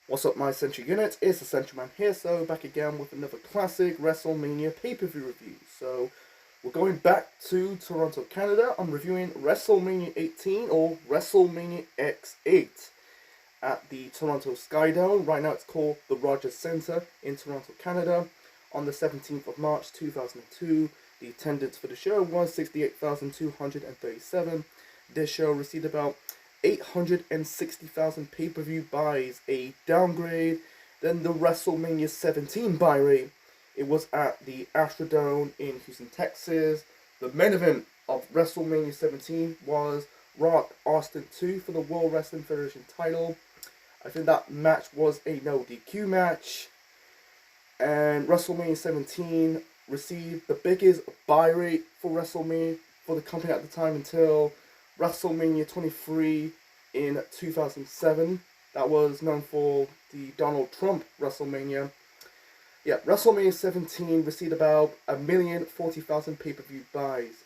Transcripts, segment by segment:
What's up, my Central Unit? It's the Central Man here, so back again with another classic WrestleMania pay-per-view review. So, we're going back to Toronto, Canada. I'm reviewing WrestleMania 18 or WrestleMania X8 at the Toronto Skydome. Right now it's called the Rogers Centre in Toronto, Canada. On the 17th of March 2002, the attendance for the show was 68,237. This show received about 860,000 pay-per-view buys, a downgrade than the WrestleMania 17 buy rate. It was at the Astrodome in Houston, Texas. The main event of WrestleMania 17 was Rock Austin 2 for the World Wrestling Federation title. I think that match was a no DQ match. And WrestleMania 17 received the biggest buy rate for WrestleMania for the company at the time until WrestleMania 23 in 2007. That was known for the Donald Trump WrestleMania. Yeah, WrestleMania 17 received about 1,040,000 pay-per-view buys.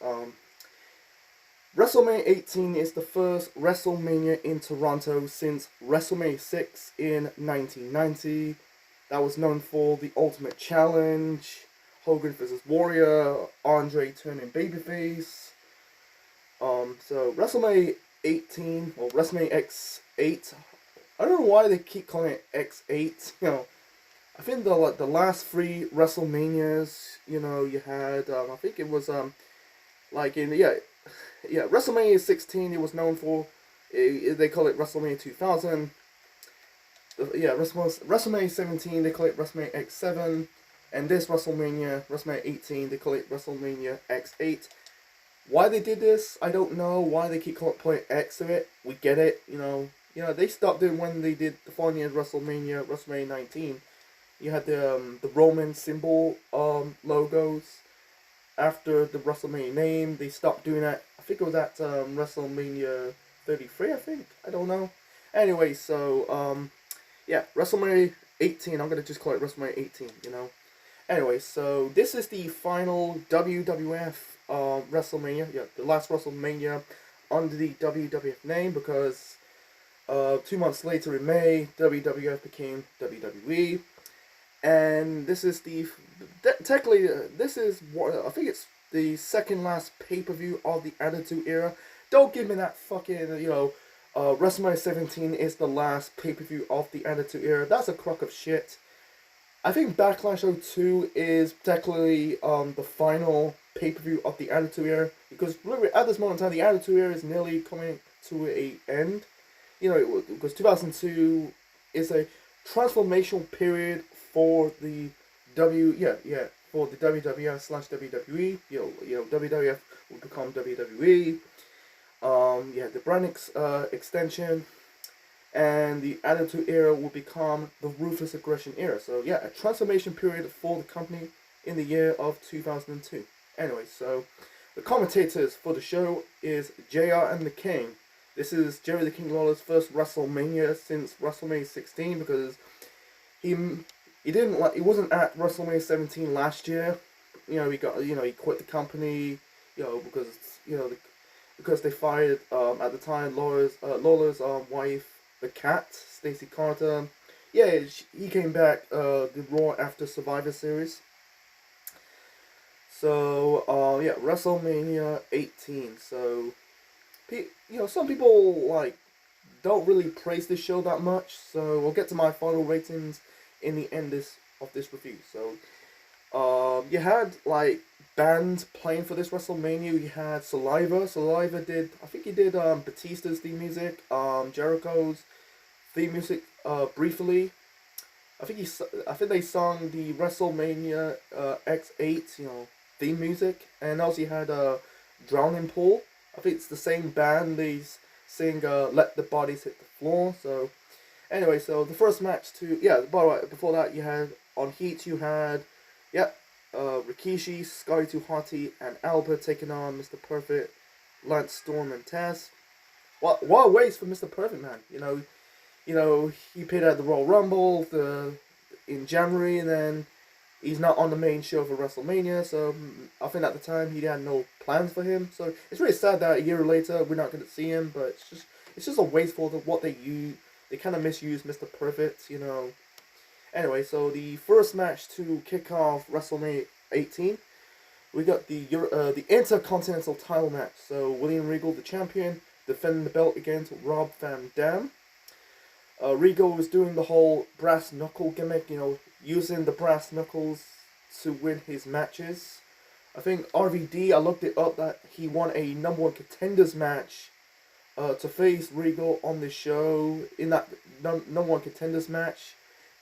WrestleMania 18 is the first WrestleMania in Toronto since WrestleMania 6 in 1990. That was known for the Ultimate Challenge, Hogan vs. Warrior, Andre turning babyface. So WrestleMania 18 or WrestleMania X8. I don't know why they keep calling it X8. I think the last three WrestleManias, you had I think it was WrestleMania 16. It was known for they call it WrestleMania 2000. WrestleMania 17 they call it WrestleMania X7, and this WrestleMania 18 they call it WrestleMania X8. Why they did this, I don't know. Why they keep putting X to it, we get it. They stopped it when they did the following year's WrestleMania 19. You had the Roman symbol logos after the WrestleMania name. They stopped doing that. I think it was at WrestleMania 33. I don't know. Anyway, so WrestleMania 18. I'm gonna just call it WrestleMania 18. Anyway, so this is the final WWF WrestleMania. Yeah, the last WrestleMania under the WWF name, because 2 months later in May, WWF became WWE. And this is technically, this is what I think it's the second last pay-per-view of the Attitude Era. Don't give me that fucking, WrestleMania 17 is the last pay-per-view of the Attitude Era. That's a crock of shit. I think Backlash 02 is technically the final pay-per-view of the Attitude Era, because really at this moment in time, the Attitude Era is nearly coming to an end. Because 2002 is a transformational period for the for the WWF slash WWE. WWF will become WWE. The brand extension, and the Attitude Era will become the Ruthless Aggression Era. So a transformation period for the company in the year of 2002. Anyway, so the commentators for the show is JR and the King. This is Jerry the King Lawler's first WrestleMania since WrestleMania 16, because he wasn't at WrestleMania 17 last year. He quit the company, because they fired at the time Lawler's wife, the Cat, Stacey Carter. He came back the Raw after Survivor Series. So WrestleMania 18. So some people don't really praise this show that much. So we'll get to my final ratings in the end of this review. So you had bands playing for this WrestleMania. You had Saliva. Saliva did, I think he did Batista's theme music, Jericho's theme music briefly. I think they sung the WrestleMania X8 theme music, and also you had Drowning Pool. I think it's the same band. They sing Let the Bodies Hit the Floor. So anyway, so the first match by the way, before that you had on Heat, you had Rikishi, Scotty 2 Hotty, and Albert taking on Mr. Perfect, Lance Storm, and Taz. What a waste for Mr. Perfect, man. He appeared at the Royal Rumble in January, and then he's not on the main show for WrestleMania. So I think at the time he had no plans for him. So it's really sad that a year later we're not going to see him. But it's just a waste for what they they kind of misused Mr. Perfect, you know. Anyway, so the first match to kick off WrestleMania 18, we got the Intercontinental title match. So William Regal, the champion, defending the belt against Rob Van Dam. Regal was doing the whole brass knuckle gimmick, you know, using the brass knuckles to win his matches. I think RVD, I looked it up, that he won a number one contenders match to face Regal on the show. In that number one contenders match,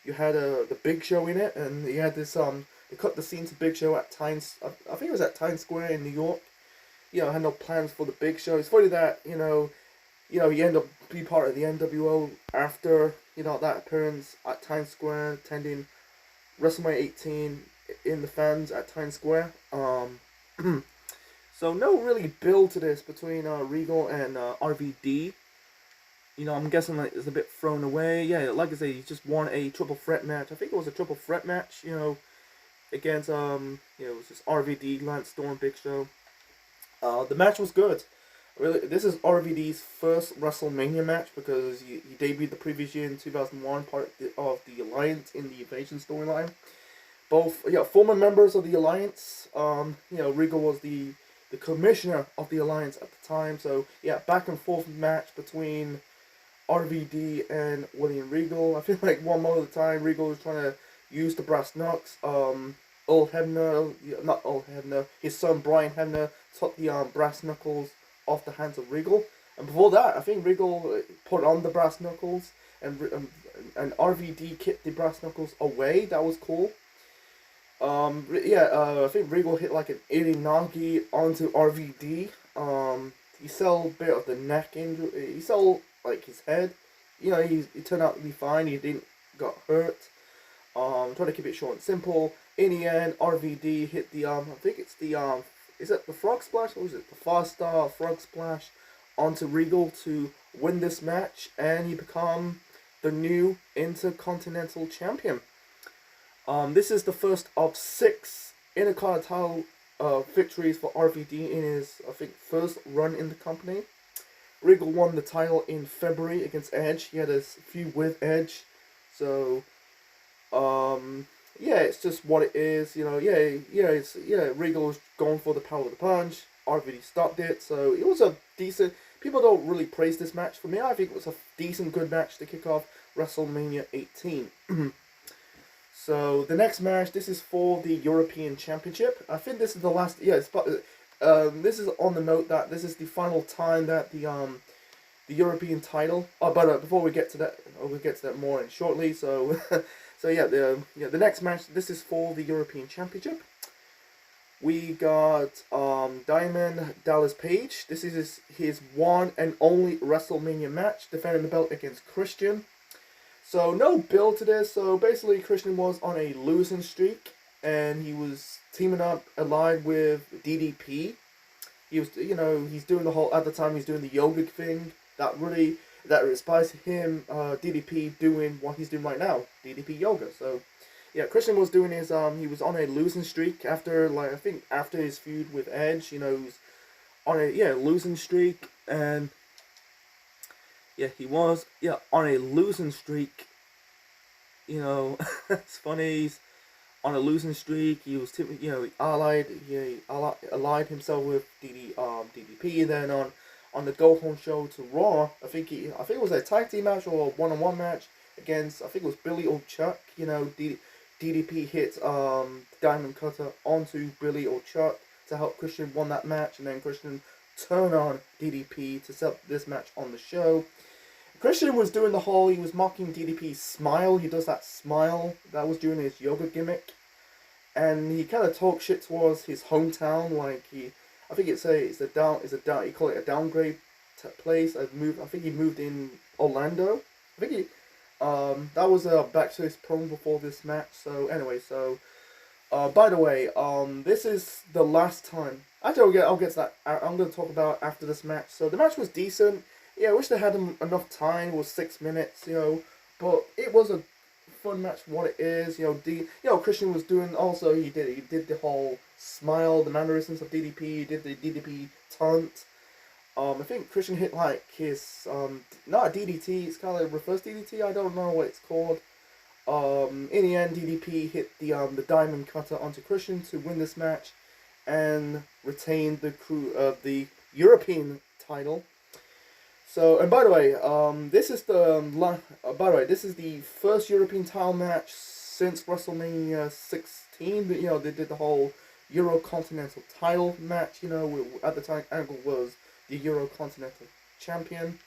you had the Big Show in it, and you had this they cut the scene to Big Show at Times. I think it was at Times Square in New York. You know, had no plans for the Big Show. It's funny that he ended up being part of the NWO after that appearance at Times Square, attending WrestleMania 18 in the fans at Times Square. So no really build to this between Regal and RVD. I'm guessing like it's a bit thrown away. Yeah, like I say, he just won a triple threat match. I think it was a triple threat match. Against it was just RVD, Lance Storm, Big Show. The match was good. Really, this is RVD's first WrestleMania match because he debuted the previous year in 2001, part of the Alliance in the Invasion storyline. Both former members of the Alliance. Regal was the commissioner of the Alliance at the time. So yeah, back and forth match between RVD and William Regal. I feel like one more of the time Regal was trying to use the brass knucks. Earl Hebner, not Earl Hebner, his son Brian Hebner took the brass knuckles off the hands of Regal. And before that, I think Regal put on the brass knuckles and RVD kicked the brass knuckles away. That was cool. I think Regal hit like an Irinagi onto RVD. He saw a bit of the neck injury. He saw like his head. He turned out to be fine. He didn't got hurt. Trying to keep it short and simple. In the end, RVD hit the I think it's the is it the frog splash or is it the 5-star frog splash onto Regal to win this match, and he become the new Intercontinental Champion. This is the first of 6 Intercontinental victories for RVD in his, I think, first run in the company. Regal won the title in February against Edge. He had a feud with Edge. So, it's just what it is. Regal was going for the power of the punch. RVD stopped it. So, it was a decent... People don't really praise this match. For me, I think it was a decent, good match to kick off WrestleMania 18. So the next match, this is for the European Championship. I think this is the last. This is on the note that this is the final time that the European title. But before we get to that, we'll get to that more in shortly. So, the next match. This is for the European Championship. We got Diamond Dallas Page. This is his one and only WrestleMania match, defending the belt against Christian. So no build to this. So basically, Christian was on a losing streak, and he was teaming up allied with DDP. He was, he's doing the whole, at the time he's doing the yoga thing that inspires him. DDP doing what he's doing right now, DDP yoga. So yeah, Christian was doing his he was on a losing streak after after his feud with Edge. He was on a losing streak, and he was on a losing streak. It's funny. He's on a losing streak. He was allied himself with DDP, and then on the go home show to Raw. I think it was a tag team match or a 1-on-1 match against, I think it was Billy O'Chuck. DDP hit Diamond Cutter onto Billy O'Chuck to help Christian won that match, and then Christian turned on DDP to set up this match on the show. Christian was doing he was mocking DDP's smile. He does that smile. That was during his yoga gimmick. And he kind of talked shit towards his hometown. I think you call it a downgrade place. I think he moved in Orlando. I think that was back to his promo before this match. So anyway, by the way, this is the last time. Actually, I'll get to that. I'm going to talk about after this match. So the match was decent. I wish they had enough time. It was 6 minutes, but it was a fun match for what it is. Christian was doing also. He did the whole smile, the mannerisms of DDP. He did the DDP taunt. I think Christian hit like his not a DDT. It's kind of like reverse DDT. I don't know what it's called. In the end, DDP hit the diamond cutter onto Christian to win this match, and retain the crew of the European title. So, and by the way, this is this is the first European title match since WrestleMania 16. You know, they did the whole Euro Continental title match. You know, at the time, Angle was the Euro Continental champion.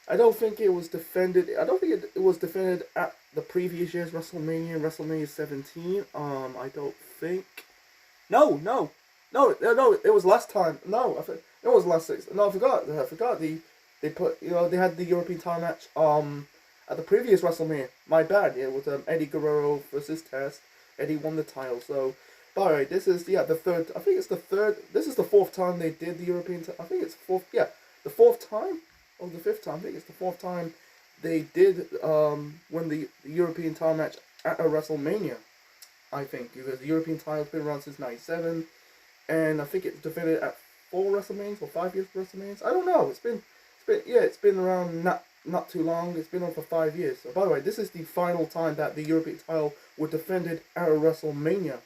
I don't think it was defended. I don't think it was defended at the previous year's WrestleMania 17. I don't think. No. It was last time. No, it was last six. No, I forgot. They put, they had the European title match at the previous WrestleMania. My bad. Yeah, with Eddie Guerrero versus Test. Eddie won the title. So, by the way, this is the third. I think it's the third. This is the fourth time they did the European. I think it's fourth. Yeah, the fourth time or the fifth time. I think it's the fourth time they did win the European title match at a WrestleMania. I think because the European title's been around since '97, and I think it's defended at 4 WrestleManias or 5 years WrestleManias. I don't know. It's been around not too long. It's been on for 5 years. So by the way, this is the final time that the European title was defended at a WrestleMania.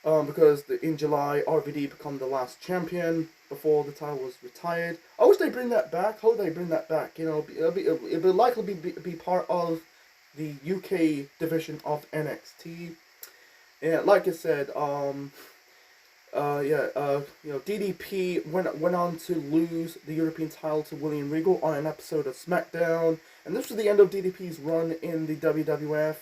Because in July, RVD became the last champion before the title was retired. I wish they bring that back. Hope they bring that back. You know, it'll likely be part of the UK division of NXT. And like I said, DDP went on to lose the European title to William Regal on an episode of SmackDown, and this was the end of DDP's run in the WWF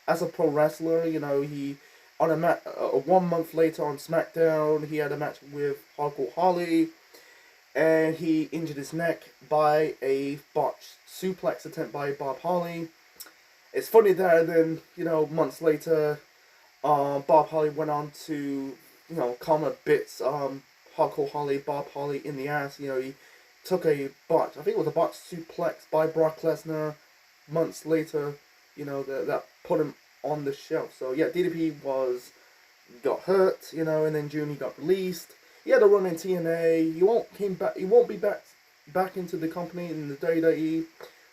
as a pro wrestler. You know, he on 1 month later on SmackDown, he had a match with Hardcore Holly, and he injured his neck by a botched suplex attempt by Bob Holly. It's funny that then, months later, Bob Holly went on to, Karma bits Hardcore Holly, Bob Holly in the ass. He took I think it was a botched suplex by Brock Lesnar months later, that put him on the shelf. So yeah, DDP got hurt, and then June he got released. He had a run in TNA. He won't be back into the company in the WWE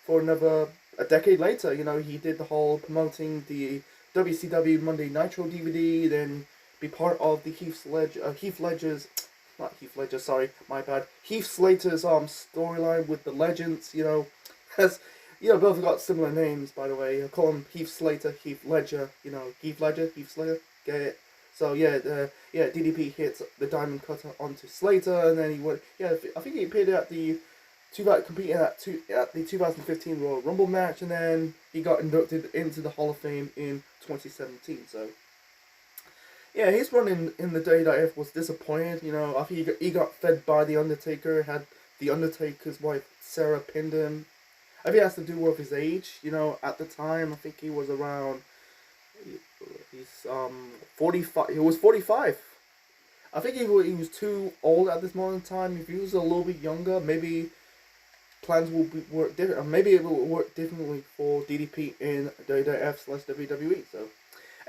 for another a decade later. He did the whole promoting the WCW Monday Nitro DVD, then be part of the Heath Slater's storyline with the Legends. As both got similar names, by the way. I call him Heath Slater, Heath Ledger. Heath Ledger, Heath Slater. Get it? So DDP hits the diamond cutter onto Slater, and then he went. Yeah, I think he appeared at the competing at the 2015 Royal Rumble match, and then he got inducted into the Hall of Fame in 2017. So yeah, his run in the WWF was disappointing. I think he got fed by the Undertaker. Had the Undertaker's wife Sarah pinned him. I think it has to do with his age. At the time, I think he was around. He's 45. He was 45. I think he was too old at this moment in time. If he was a little bit younger, maybe plans will work different. Or maybe it will work differently for DDP in WWF/WWE. So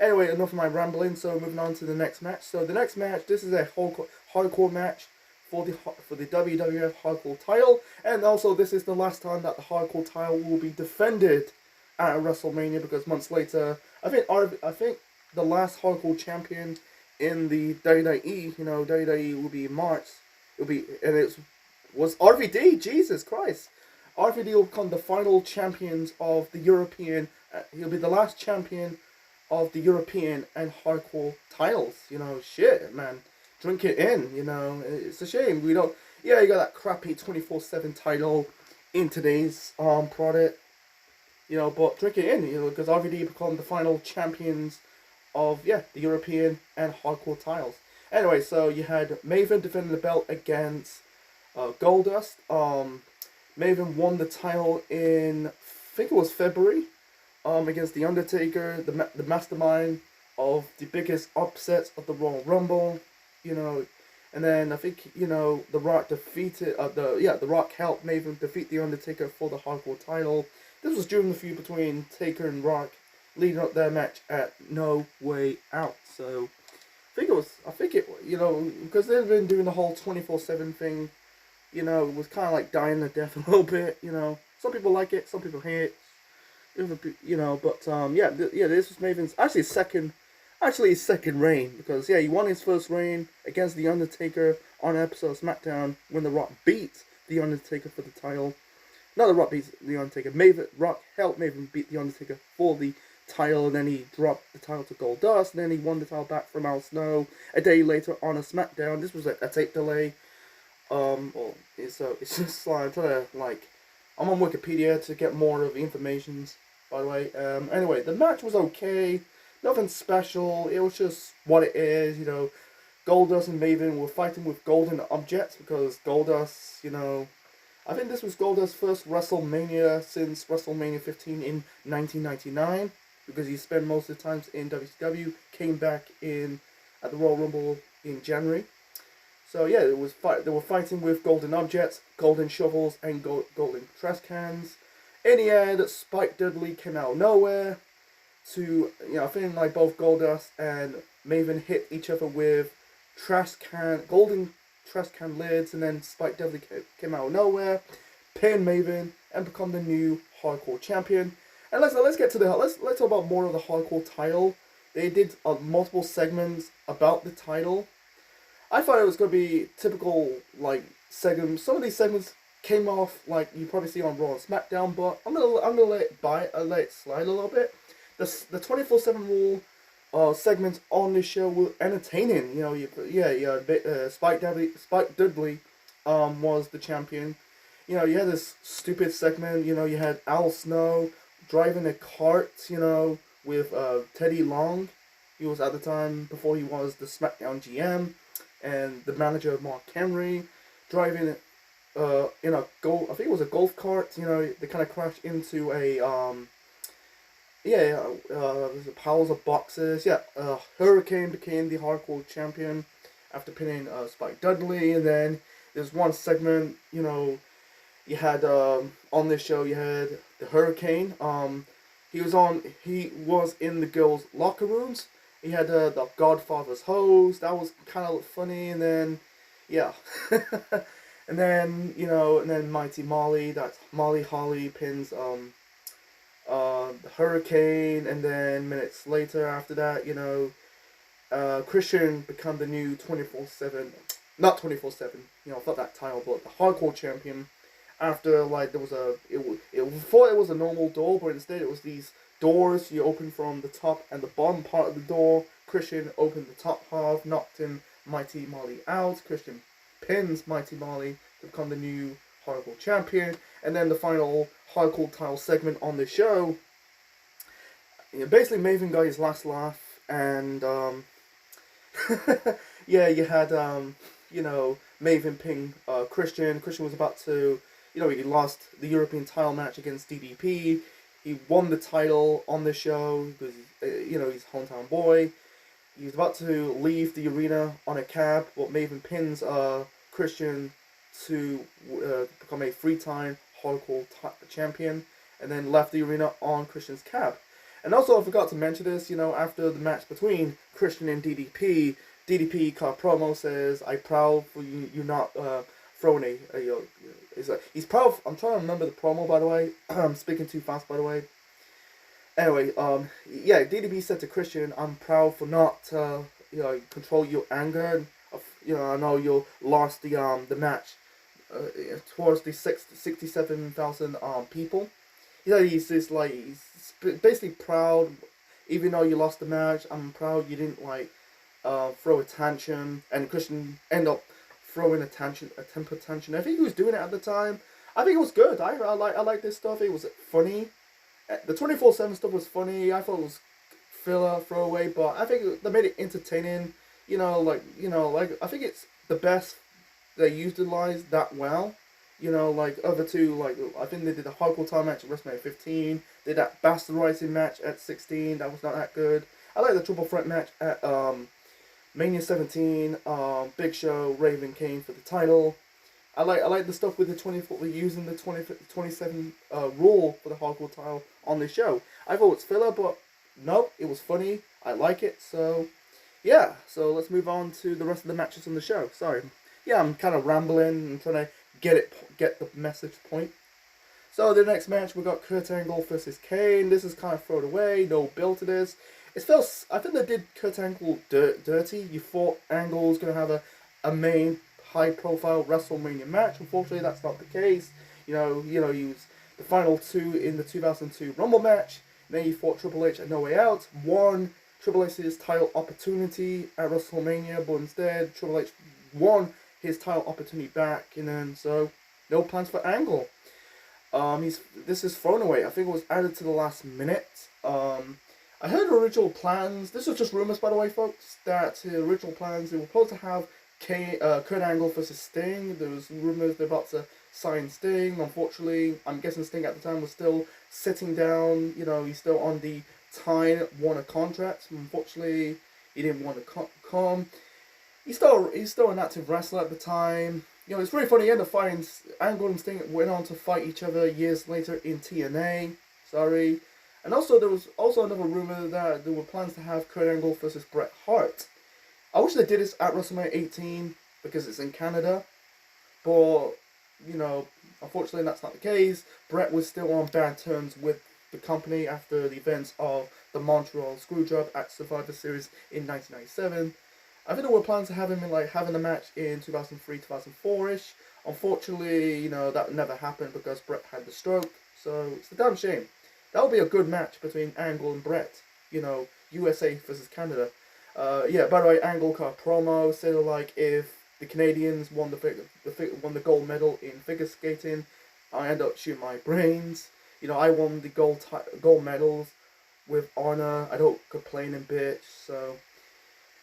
anyway, enough of my rambling. So moving on to the next match. So the next match, this is a hardcore match for the WWF Hardcore title, and also this is the last time that the Hardcore title will be defended at WrestleMania, because months later, I think the last Hardcore champion in the WWE, WWE will be in March. Was RVD. Jesus Christ, RVD will become the final champions of the European. He'll be the last champion of the European and Hardcore titles. Shit, man. Drink it in, It's a shame we don't. Yeah, you got that crappy 24/7 title in today's product. But drink it in, because RVD become the final champions of the European and Hardcore titles. Anyway, so you had Maven defending the belt against Goldust. Maven won the title in, I think it was February, against the Undertaker, the mastermind of the biggest upsets of the Royal Rumble. And then I think The Rock defeated The Rock helped Maven defeat the Undertaker for the Hardcore title. This was during the feud between Taker and Rock, leading up their match at No Way Out. So I think it because they've been doing the whole 24/7 thing You know, it was kind of like dying to death a little bit. You know, some people like it, some people hate it. You know, but yeah, this was Maven's actually his second reign, because yeah, he won his first reign against the Undertaker on an episode of SmackDown when The Rock beat the Undertaker for the title. Not The Rock beat the Undertaker. Rock helped Maven beat the Undertaker for the title, and then he dropped the title to Goldust, and then he won the title back from Al Snow a day later on a SmackDown. This was a tape delay. Well, it's just like I'm trying to I'm on Wikipedia to get more of the information. By the way, anyway, the match was okay, nothing special. It was just what it is, you know. Goldust and Maven were fighting with golden objects because Goldust, you know, I think this was Goldust's first WrestleMania since WrestleMania 15 in 1999, because he spent most of the times in WCW, came back in at the Royal Rumble in January. So yeah, they were fighting with golden objects, golden shovels, and golden trash cans. In the end, Spike Dudley came out of nowhere to, you know, I think like both Goldust and Maven hit each other with golden trash can lids, and then Spike Dudley came out of nowhere, pinned Maven, and become the new Hardcore Champion. And let's get to let's talk about more of the Hardcore title. They did multiple segments about the title. I thought it was going to be typical, like, segments. Some of these segments came off like you probably see on Raw and SmackDown, but I'm gonna let it slide a little bit. The 24/7 rule segments on this show were entertaining. You know, Spike Dudley was the champion. You know, you had this stupid segment. You know, you had Al Snow driving a cart. You know, with Teddy Long. He was at the time before he was the SmackDown GM. And the manager, Mark Henry, driving in a I think it was a golf cart. You know, they kind of crashed into a piles of boxes. Yeah, Hurricane became the Hardcore Champion after pinning Spike Dudley, and then there's one segment. You know, you had on this show you had the Hurricane. He was in the girls' locker rooms. He had the Godfather's hose. That was kind of funny. And then, yeah. and then Mighty Molly. That's Molly Holly pins the Hurricane. And then minutes later after that, you know, Christian become the new 24/7. Not 24/7. You know, not that title, but the Hardcore Champion. After, like, there was before it was a normal door, but instead it was these doors you open from the top and the bottom part of the door. Christian opened the top half, knocked him Mighty Molly out. Christian pins Mighty Molly to become the new Hardcore Champion. And then the final Hardcore title segment on the show, you know, basically Maven got his last laugh, and yeah, you had you know, Maven ping Christian. Christian was about to, you know, he lost the European title match against DDP. He won the title on the show because, you know, he's a hometown boy. He was about to leave the arena on a cab, but Maven pins Christian to become a three-time Hardcore champion, and then left the arena on Christian's cab. And also, I forgot to mention this, you know, after the match between Christian and DDP, DDP cut promo, says, "I'm proud for you not throwing he's proud. I'm trying to remember the promo, by the way. I'm speaking too fast, by the way. Anyway, yeah, DDP said to Christian, "I'm proud for not, you know, control your anger. You know, I know you lost the match towards the 67,000 people. You know, he's just like, he's basically proud, even though you lost the match. I'm proud you didn't like throw a tantrum." And Christian ended up throwing a temper tantrum. I think he was doing it at the time. I think it was good. I like this stuff. It was funny. The 24/7 stuff was funny. I thought it was filler, throwaway, but I think they made it entertaining. You know, like I think it's the best they utilized that well. You know, like other two, like I think they did a Hardcore title match at WrestleMania 15. Did that bastardizing match at 16. That was not that good. I like the triple threat match at Mania 17. Big Show, Raven Kane for the title. I like the stuff with the 24. Using the 27 rule for the Hardcore title on the show. I thought it was filler, but no, it was funny. I like it. So yeah. So let's move on to the rest of the matches on the show. Sorry. Yeah, I'm kind of rambling and trying to get the message point. So the next match we got Kurt Angle versus Kane. This is kind of thrown away, no build to this. It feels, I think they did Kurt Angle dirty. You thought Angle was gonna have a main high profile WrestleMania match. Unfortunately, that's not the case. He was the final two in the 2002 Rumble match. Then he fought Triple H at No Way Out, won Triple H's title opportunity at WrestleMania, but instead Triple H won his title opportunity back, and then so no plans for Angle. This is thrown away. I think it was added to the last minute. I heard original plans. This was just rumors, by the way, folks. That the original plans, they were supposed to have Kurt Angle versus Sting. There was rumors they're about to sign Sting. Unfortunately, I'm guessing Sting at the time was still sitting down. He's still on the Time Warner contract. Unfortunately, he didn't want to come. He's still an active wrestler at the time. It's very funny. He ended up fighting Angle and Sting went on to fight each other years later in TNA. Sorry. And also, there was also another rumor that there were plans to have Kurt Angle versus Bret Hart. I wish they did this at WrestleMania 18 because it's in Canada. But, unfortunately that's not the case. Bret was still on bad terms with the company after the events of the Montreal Screwjob at Survivor Series in 1997. I think there were plans to have him having a match in 2003, 2004-ish. Unfortunately, that never happened because Bret had the stroke. So it's a damn shame. That would be a good match between Angle and Bret. USA versus Canada. By the way, Angle cut a promo, said if the Canadians won the gold medal in figure skating, I end up shooting my brains. I won the gold medals with honor. I don't complain and bitch. So,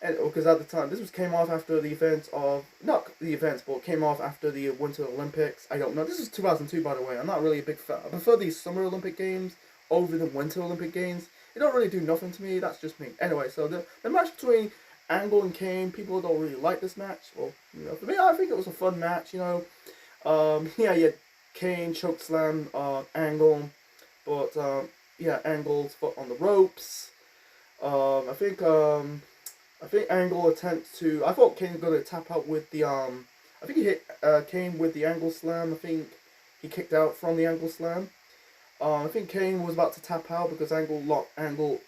and because at the time came off after the events of but came off after the Winter Olympics. I don't know. This is 2002, by the way. I'm not really a big fan. I prefer these Summer Olympic Games over the Winter Olympic Games. It don't really do nothing to me. That's just me. Anyway, so the match between Angle and Kane, people don't really like this match. Well, for me, I think it was a fun match. Kane chokeslam Angle, but Angle's foot on the ropes. I think Angle attempts to. I thought Kane was gonna tap out with the I think he hit Kane with the Angle slam. I think he kicked out from the Angle slam. I think Kane was about to tap out because Angle locked Kane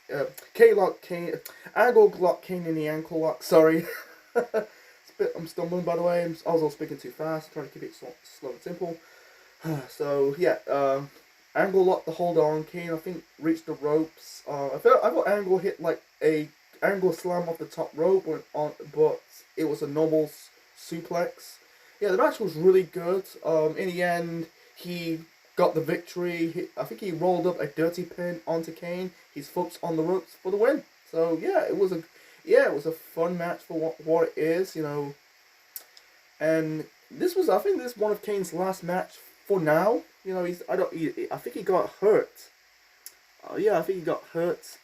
in the ankle lock. Sorry. I'm stumbling, by the way. I'm also speaking too fast. I'm trying to keep it slow and simple. So, Angle locked the hold on. Kane, I think, reached the ropes. I thought Angle hit a Angle slam off the top rope, but it was a normal suplex. Yeah, the match was really good. In the end, he got the victory. I think he rolled up a dirty pin onto Kane. His foot's on the ropes for the win. So it was a fun match for what it is, And I think this is one of Kane's last match for now. I think he got hurt. I think he got hurt.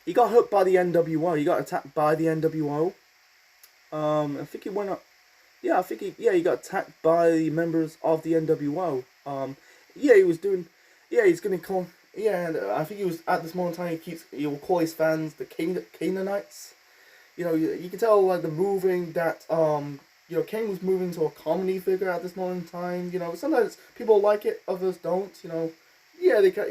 He got hurt by the NWO. He got attacked by the NWO. I think he went up. Yeah, I think he got attacked by the members of the NWO. He was doing. He's gonna call. I think he was at this moment in time. He will call his fans the Canaanites. You can tell the moving that Kane was moving to a comedy figure at this moment in time. Sometimes people like it, others don't. He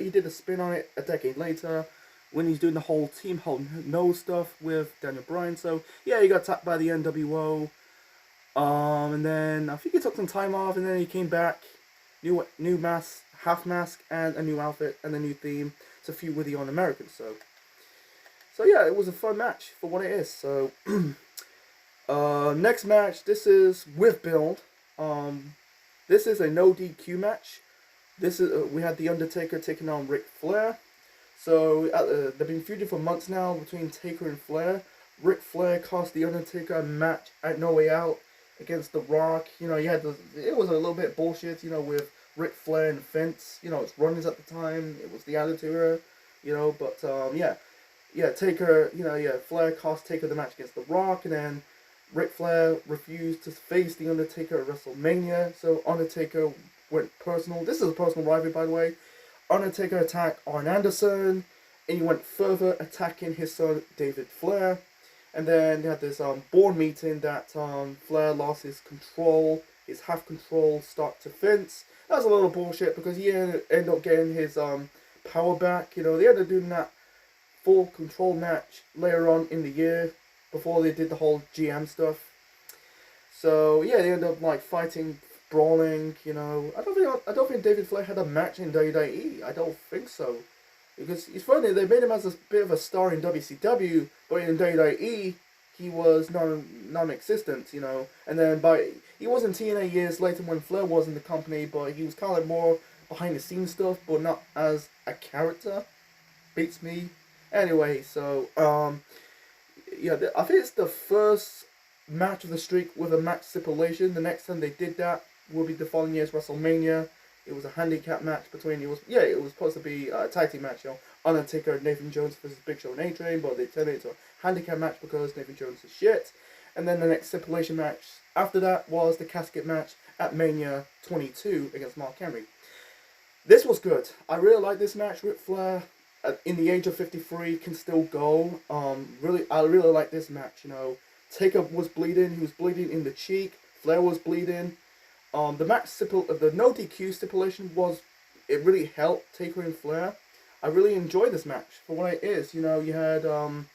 did a spin on it a decade later when he's doing the whole team hold no stuff with Daniel Bryan. So he got attacked by the NWO. And then I think he took some time off, and then he came back, new mask, half mask, and a new outfit and a new theme to feud with the Un-Americans. So it was a fun match for what it is. So next match, this is with build. This is a no DQ match. This is we had the Undertaker taking on Ric Flair. So they've been feuding for months now between Taker and Flair. Ric Flair cost the Undertaker a match at No Way Out against The Rock. It was a little bit bullshit, with Ric Flair and Vince. It's run-ins at the time. It was the Attitude Era, but Taker, Flair cost Taker the match against The Rock, and then Ric Flair refused to face the Undertaker at WrestleMania, so Undertaker went personal. This is a personal rivalry, by the way. Undertaker attacked Arn Anderson, and he went further, attacking his son David Flair. And then they had this board meeting that Flair lost his control, his half control start to fence. That's a little bullshit because he ended up getting his power back. You know, they ended up doing that full control match later on in the year before they did the whole GM stuff. So yeah, they ended up like fighting, brawling. You know, I don't think David Flair had a match in WWE. I don't think so, because it's funny they made him as a bit of a star in WCW, but in WWE he was non-existent. You know, and then he was in TNA years later when Flair was in the company, but he was kind of more behind the scenes stuff, but not as a character. Beats me. Anyway, so yeah, I think it's the first match of the streak with a match stipulation. The next time they did that will be the following year's WrestleMania. It was a handicap match between it was supposed to be a tag team match, you know, Undertaker and Nathan Jones versus Big Show and A-Train, but they turned it into a handicap match because Nathan Jones is shit. And then the next stipulation match after that was the casket match at Mania 22 against Mark Henry. This was good. I really like this match. Ric Flair, in the age of 53, can still go. I really like this match. You know, Taker was bleeding. He was bleeding in the cheek. Flair was bleeding. The no DQ stipulation it really helped Taker and Flair. I really enjoyed this match for what it is. You know, you had Arn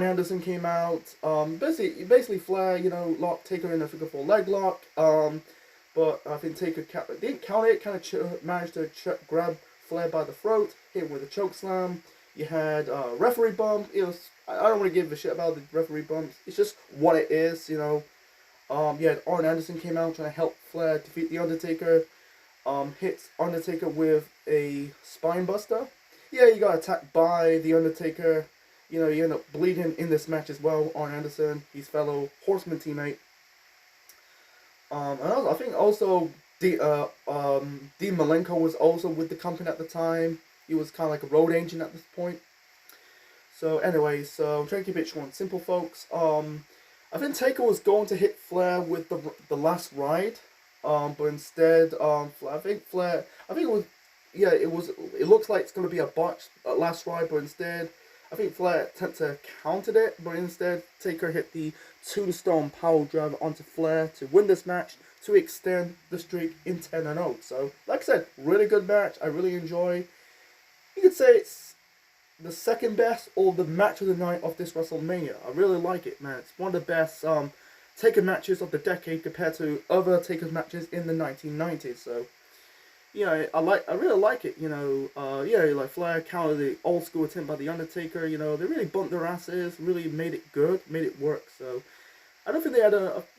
Anderson came out. Basically Flair, you know, locked Taker in a figure four leg lock. But I think Taker didn't count it. Kind of managed to grab Flair by the throat, hit him with a choke slam. You had referee bump. I don't want to give a shit about the referee bumps. It's just what it is, you know. Yeah, Arn Anderson came out trying to help Flair defeat the Undertaker. Hits Undertaker with a spine buster. Yeah, he got attacked by the Undertaker. You know, he ended up bleeding in this match as well. Arn Anderson, his fellow Horseman teammate. And I think also Dean Malenko was also with the company at the time. He was kind of like a road agent at this point. So anyway, so I'm trying to keep it short and simple, folks. I think Taker was going to hit Flair with the last ride, but instead, it looks like it's going to be a botched last ride, but instead, I think Flair attempted to counter it, but instead, Taker hit the tombstone power driver onto Flair to win this match, to extend the streak in 10-0. So, like I said, really good match. I really enjoy. You could say it's the second best or the match of the night of this WrestleMania. I really like it, man. It's one of the best Taker matches of the decade compared to other Taker matches in the 1990s. So, yeah, I really like it. You know, like Flair countered the old school attempt by the Undertaker. You know, they really bumped their asses, really made it good, made it work. So, I don't think they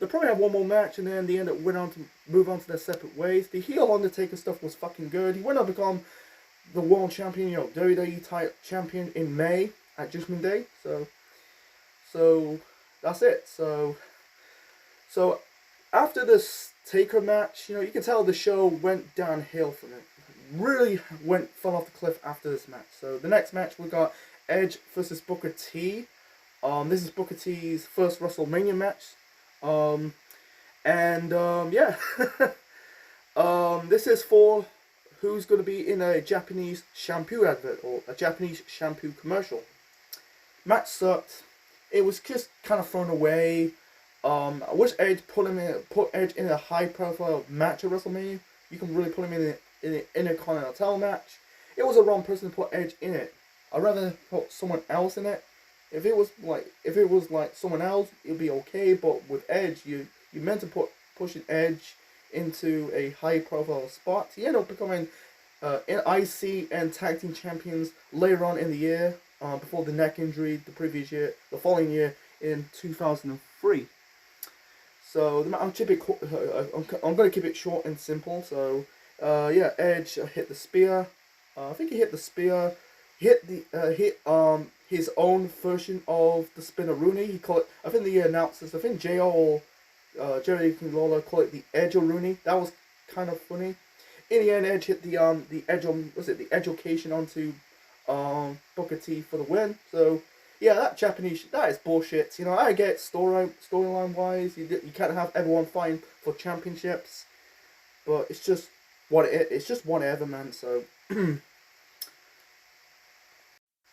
probably had one more match, and then they went on to move on to their separate ways. The heel Undertaker stuff was fucking good. He went on to become the world champion, you know, WWE title champion in May at Judgment Day. So that's it. So after this Taker match, you know, you can tell the show went downhill from it. Really fell off the cliff after this match. So the next match we got Edge versus Booker T. This is Booker T's first WrestleMania match. Yeah. This is for who's going to be in a Japanese shampoo advert or a Japanese shampoo commercial. Match sucked. It was just kind of thrown away. I wish Edge put Edge in a high-profile match at WrestleMania. You can really put him in an Intercontinental match. It was the wrong person to put Edge in it. I'd rather put someone else in it. If it was like someone else, it'd be okay. But with Edge, you meant to pushing Edge into a high-profile spot. He ended up becoming IC and Tag Team Champions later on in the year, before the neck injury the following year in 2003. So I'm going to keep it short and simple. So yeah, Edge hit the spear. I think he hit the spear. Hit his own version of the Spinner-Rooney. He called it. I think the announcers. I think JR or Jerry Lawler called it the Edge-O-Rooney. That was kind of funny. In the end, Edge hit the Edge-O-Cation onto Booker T for the win. So yeah, that is bullshit. You know, I get storyline wise, you can't have everyone fighting for championships, but it's just it's just whatever, man. So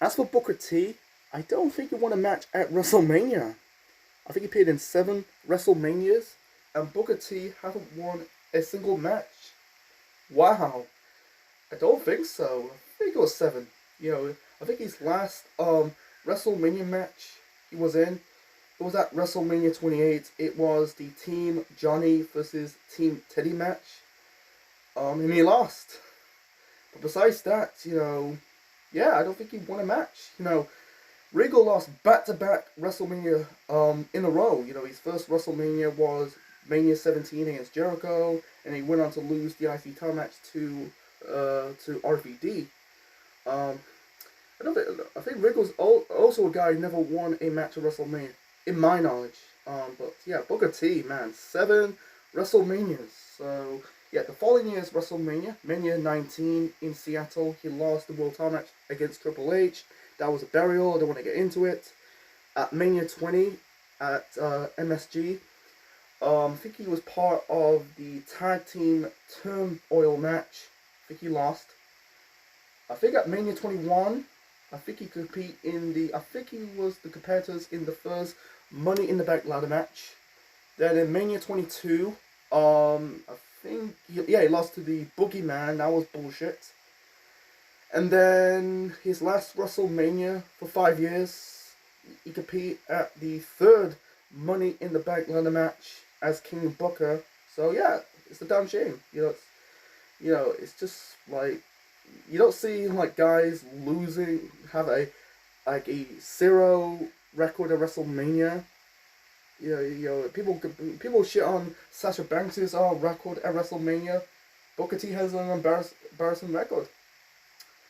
as for Booker T, I don't think he won a match at WrestleMania. I think he appeared in 7 WrestleManias. and Booker T haven't won a single match. Wow. I don't think so. I think it was 7. I think his last WrestleMania match he was in, it was at WrestleMania 28. It was the Team Johnny versus Team Teddy match. And he lost. But besides that, yeah, I don't think he won a match. Regal lost back-to-back WrestleMania in a row. His first WrestleMania was Mania 17 against Jericho, and he went on to lose the IC title match to RVD. I think Regal's also a guy who never won a match at WrestleMania, in my knowledge. But yeah, Booker T, man, 7 WrestleManias. So yeah, the following year's WrestleMania, Mania 19 in Seattle, he lost the World Title match against Triple H. That was a burial. I don't want to get into it. At Mania 20 at MSG, I think he was part of the tag team turmoil match. I think he lost. I think at Mania 21, I think he compete in I think he was the competitors in the first Money in the Bank ladder match. Then in Mania 22, I think, he lost to the Boogeyman. That was bullshit. And then his last WrestleMania for 5 years, he competed at the third Money in the Bank ladder match as King Booker. So yeah, it's a damn shame. It's just like, you don't see like guys have a 0 record at WrestleMania. People shit on Sasha Banks' record at WrestleMania. Booker T has an embarrassing record.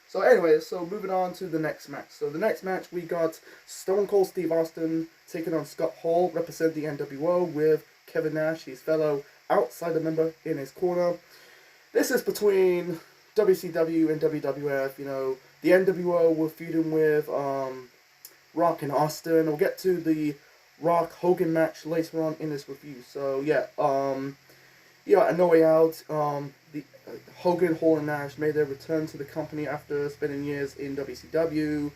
So anyway, moving on to the next match. So the next match, we got Stone Cold Steve Austin taking on Scott Hall, representing the NWO, with Kevin Nash, his fellow outsider member, in his corner. This is between WCW and WWF. The NWO were feuding with Rock and Austin. We'll get to the Rock Hogan match later on in this review. So yeah, at No Way Out, the Hogan, Hall, and Nash made their return to the company after spending years in WCW.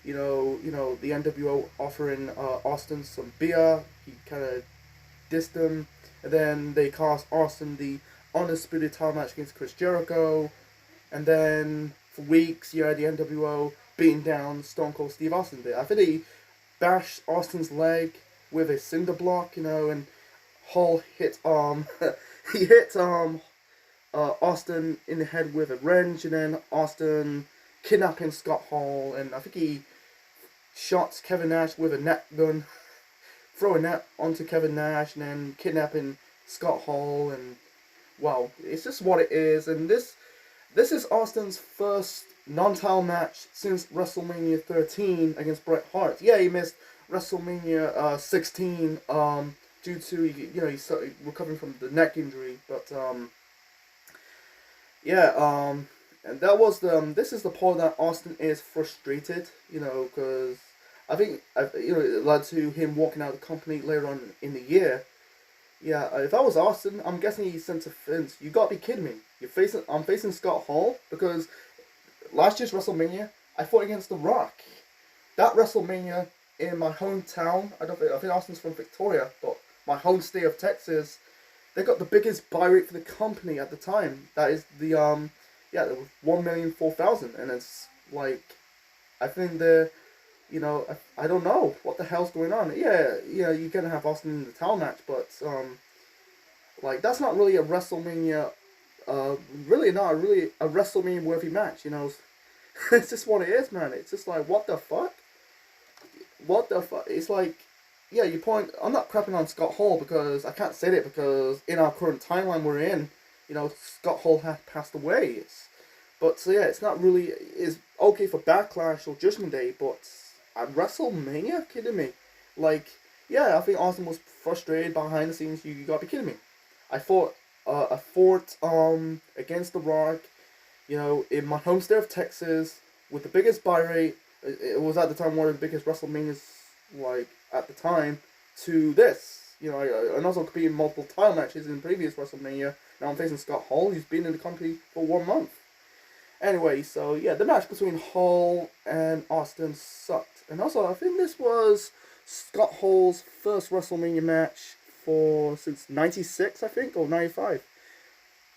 The NWO offering Austin some beer. He kind of dissed them, and then they cost Austin the undisputed title match against Chris Jericho. And then for weeks, the NWO beating down Stone Cold Steve Austin. I think they bashed Austin's leg with a cinder block, and Hall hit he hit Austin in the head with a wrench, and then Austin kidnapping Scott Hall, and I think he shot Kevin Nash with a net gun, throw a net onto Kevin Nash, and then kidnapping Scott Hall, and wow, it's just what it is. And this is Austin's first non-title match since WrestleMania 13 against Bret Hart. Yeah, he missed WrestleMania 16 due to he's started recovering from the neck injury, but and that was this is the part that Austin is frustrated, because I think it led to him walking out of the company later on in the year. Yeah, if I was Austin, I'm guessing he sent to Vince, "You gotta be kidding me! I'm facing Scott Hall, because last year's WrestleMania I fought against The Rock. That WrestleMania in my hometown, I think Austin's from Victoria, but my home state of Texas, they got the biggest buy rate for the company at the time. That is the there was 1,004,000, and it's like, I think I don't know what the hell's going on. Yeah, you're gonna have Austin in the title match, but that's not really a WrestleMania. Really not really a WrestleMania worthy match. It's just what it is, man. It's just like, what the fuck? What the fuck? It's like, yeah, I'm not crapping on Scott Hall, because I can't say that, because in our current timeline we're in, Scott Hall had passed away. It's not really, it's okay for Backlash or Judgment Day, but at WrestleMania? Kidding me? I think Austin was frustrated behind the scenes. You gotta be kidding me. I fought against The Rock, in my home state of Texas, with the biggest buy rate. It was at the time one of the biggest WrestleManias, at the time, to this. And also competing in multiple title matches in previous WrestleMania. Now I'm facing Scott Hall, who's been in the company for 1 month. Anyway, so yeah, the match between Hall and Austin sucked. And also, I think this was Scott Hall's first WrestleMania match since '96, I think, or '95.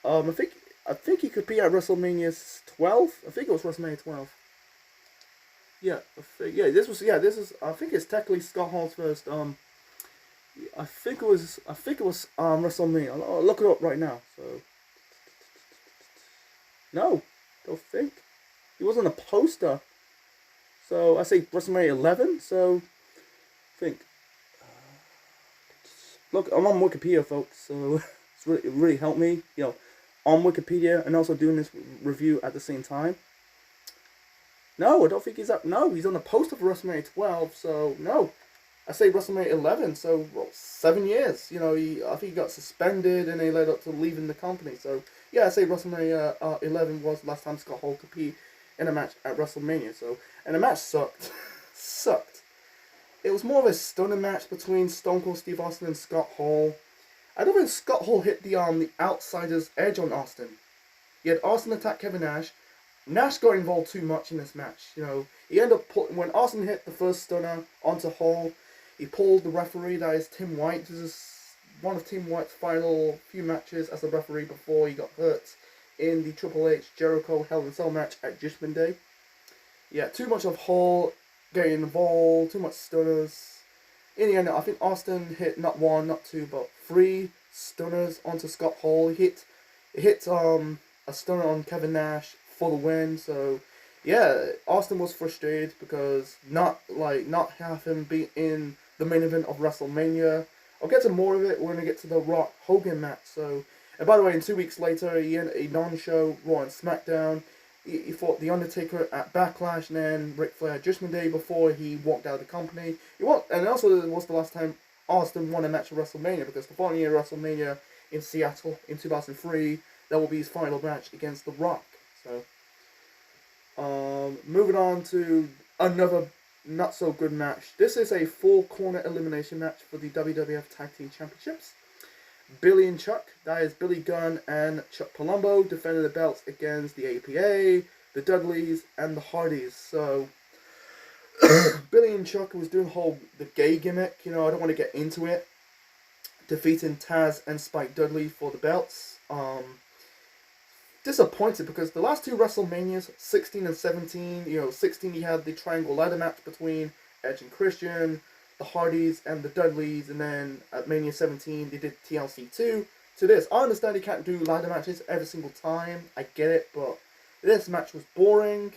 I think he could be at WrestleMania 12. I think it was WrestleMania 12. Yeah, this is. I think it's technically Scott Hall's first. I think it was WrestleMania. I'll look it up right now. So no, don't think he was on a poster. So I say WrestleMania 11. So I think. Look, I'm on Wikipedia, folks. So it really helped me. On Wikipedia and also doing this review at the same time. No, I don't think he's up. No, he's on the poster for WrestleMania 12. So no, I say WrestleMania 11. So 7 years. I think he got suspended and he led up to leaving the company. So yeah, I say WrestleMania 11 was the last time Scott Hall competed in a match at WrestleMania. And the match sucked, sucked. It was more of a stunning match between Stone Cold Steve Austin and Scott Hall. I don't think Scott Hall hit the outsider's edge on Austin. He had Austin attack Kevin Nash. Nash got involved too much in this match. He ended up when Austin hit the first stunner onto Hall, he pulled the referee, that is Tim White. This is one of Tim White's final few matches as a referee before he got hurt in the Triple H Jericho Hell in a Cell match at Judgment Day. Yeah, too much of Hall getting involved, too much stunners. In the end, I think Austin hit not one, not two, but 3 stunners onto Scott Hall. He hit a stunner on Kevin Nash for the win. So yeah, Austin was frustrated because not have him be in the main event of WrestleMania. I'll get to more of it when we get to the Rock Hogan match. So, and by the way, 2 weeks later, he had a non-show Raw and SmackDown. He fought The Undertaker at Backlash and then Ric Flair at Judgment Day before he walked out of the company. And also it was the last time Austin won a match at WrestleMania, because the following year WrestleMania in Seattle in 2003, that will be his final match against The Rock. So, moving on to another not so good match. This is a 4-corner elimination match for the WWF Tag Team Championships. Billy and Chuck, that is Billy Gunn and Chuck Palumbo, defended the belts against the APA, the Dudleys, and the Hardys. So, Billy and Chuck was doing the gay gimmick, I don't want to get into it, defeating Taz and Spike Dudley for the belts. Disappointed because the last 2 WrestleManias, 16 and 17, 16 you had the triangle ladder match between Edge and Christian, the Hardys and the Dudleys, and then at Mania 17 they did TLC 2 to this. I understand you can't do ladder matches every single time, I get it, but this match was boring.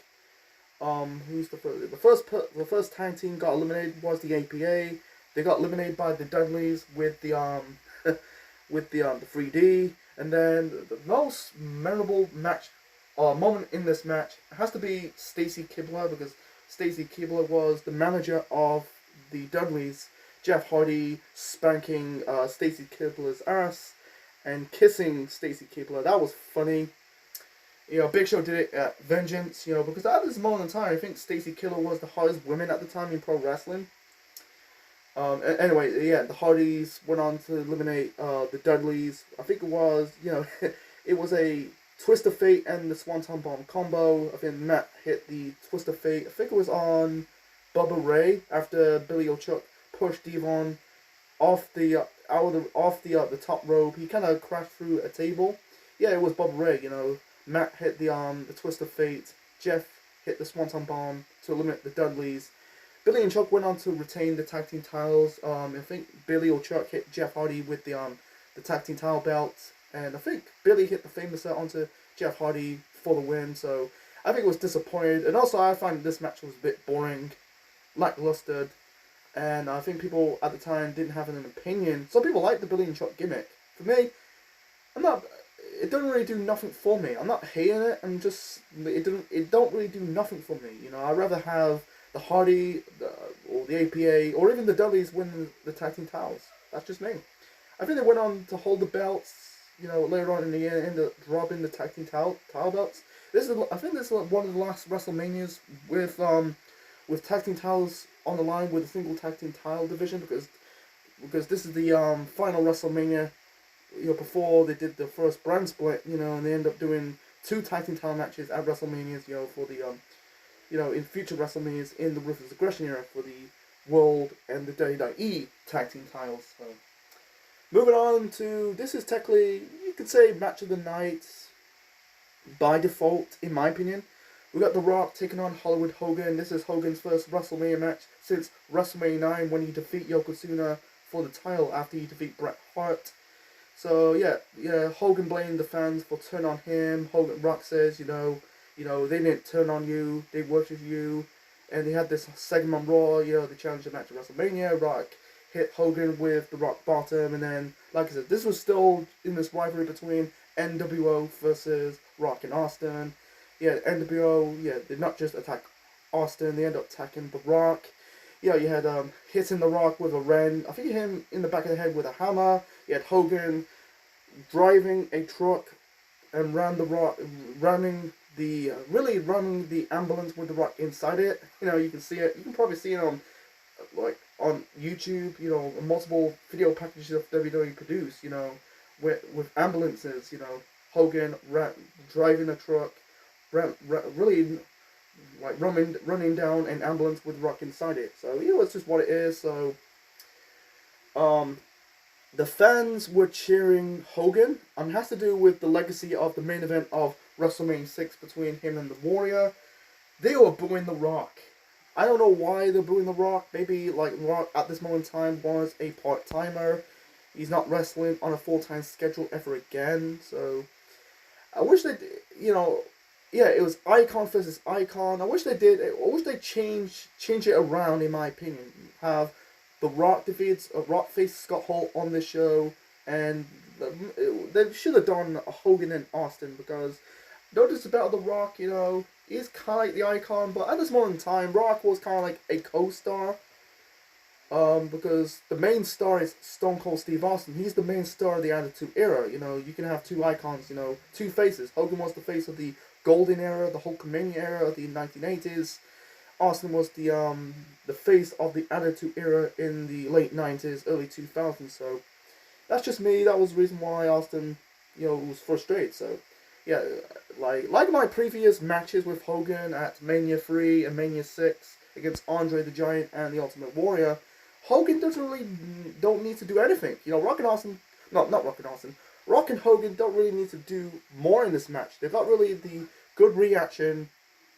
Who's the first tag team got eliminated was the APA. They got eliminated by the Dudleys with the with the 3D, and then the most memorable moment in this match has to be Stacy Keibler, because Stacy Keibler was the manager of the Dudleys. Jeff Hardy spanking Stacy Keibler's ass and kissing Stacy Keibler. That was funny. Big Show did it at Vengeance, because at this moment in time, I think Stacy Keibler was the hottest woman at the time in pro wrestling. Anyway, yeah, the Hardys went on to eliminate the Dudleys. I think it was, it was a Twist of Fate and the Swanton Bomb combo. I think Matt hit the Twist of Fate. I think it was on Bubba Ray after Billy O'Chuck pushed Devon off the top rope. He kind of crashed through a table. Yeah, it was Bubba Ray. Matt hit the Twist of Fate. Jeff hit the Swanton Bomb to eliminate the Dudleys. Billy and Chuck went on to retain the tag team titles. I think Billy or Chuck hit Jeff Hardy with the tag team title belt, and I think Billy hit the Famous onto Jeff Hardy for the win. So I think it was disappointed, and also I find this match was a bit boring, lackluster, and I think people at the time didn't have an opinion. Some people liked the Billy and Chuck gimmick. For me, it doesn't really do nothing for me. I'm not hating it. It don't really do nothing for me. I'd rather have the Hardy, or the APA, or even the Dudleys win the tag team titles. That's just me. I think they went on to hold the belts, later on in the year, ended up dropping the tag team title belts. I think this is one of the last WrestleManias with tag team titles on the line with a single tag team title division, because this is the final WrestleMania, before they did the first brand split, and they end up doing 2 tag team title matches at WrestleManias, for the in future WrestleManias in the Ruthless Aggression era for the World and the WWE tag team titles. So, Moving on to, this is technically, you could say, match of the night by default, in my opinion. We got The Rock taking on Hollywood Hogan. This is Hogan's first WrestleMania match since WrestleMania 9 when he defeat Yokozuna for the title after he defeat Bret Hart. So yeah, Hogan blamed the fans for turning on him. Rock says, they didn't turn on you, they worshipped you. And they had this segment on Raw, the challenger match at WrestleMania. Rock hit Hogan with the Rock Bottom, and then, like I said, this was still in this rivalry between NWO versus Rock and Austin. Yeah, NWO, did not just attack Austin, they ended up attacking the Rock. You had hitting the Rock with a wren. I think he hit him in the back of the head with a hammer. You had Hogan driving a truck and ran the Rock, running the ambulance with the Rock inside it. You can see it. You can probably see it on YouTube. Multiple video packages of WWE produced. With ambulances. Hogan driving a truck, really running down an ambulance with Rock inside it. So it's just what it is. So the fans were cheering Hogan. It has to do with the legacy of the main event of WrestleMania 6 between him and the Warrior. They were booing The Rock. I don't know why they're booing The Rock. Maybe Rock at this moment in time was a part-timer. He's not wrestling on a full-time schedule ever again. So I wish they, it was icon versus icon. I wish they change it around, in my opinion. Have The Rock defeats Rock face Scott Hall on this show, and they should have done Hogan and Austin, because notice about The Rock, he's kind of like the icon, but at this moment in time, Rock was kind of like a co-star. Because the main star is Stone Cold Steve Austin. He's the main star of the Attitude Era. You can have two icons, two faces. Hogan was the face of the Golden Era, the Hulkamania era of the 1980s. Austin was the face of the Attitude Era in the late 90s, early 2000s. So that's just me. That was the reason why Austin, was frustrated. So yeah, like my previous matches with Hogan at Mania 3 and Mania 6 against Andre the Giant and the Ultimate Warrior, Hogan don't need to do anything. Rock and Austin, not Rock and Austin, Rock and Hogan don't really need to do more in this match. They got really the good reaction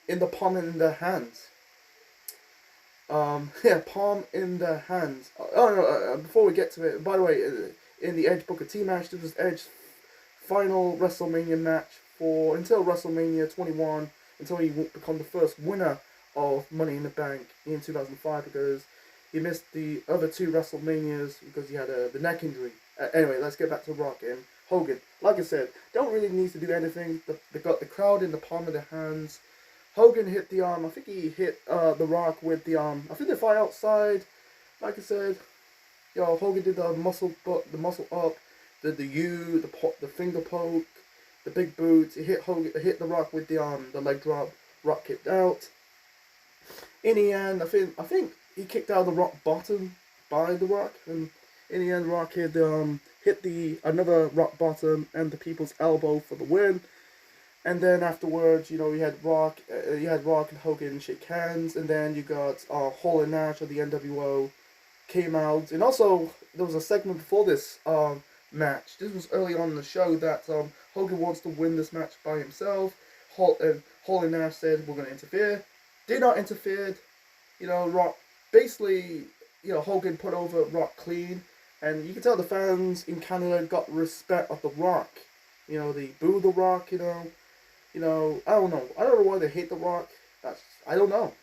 in the palm in their hands. Palm in their hands. Before we get to it, by the way, in the Edge Booker T match, this was Edge's final WrestleMania match until WrestleMania 21, until he would become the first winner of Money in the Bank in 2005, because he missed the other two WrestleManias because he had the neck injury. Anyway, let's get back to Rock and Hogan. Like I said, don't really need to do anything. They got the crowd in the palm of their hands. Hogan hit the I think he hit The Rock with the I think they fight outside. Like I said, Hogan did the muscle up, the finger poke, the big boots. He hit The Rock with the leg drop. Rock kicked out. In the end, I think he kicked out the Rock Bottom by The Rock, and in the end, Rock hit another Rock Bottom and the People's Elbow for the win. And then afterwards, you had Rock and Hogan shake hands, and then you got Hall and Nash of the NWO came out, and also there was a segment before this match. This was early on in the show that Hogan wants to win this match by himself. Hall and Nash said, "We're going to interfere." Did not interfere. Rock basically, Hogan put over Rock clean, and you can tell the fans in Canada got respect of The Rock. They boo The Rock. I don't know. I don't know why they hate The Rock. I don't know.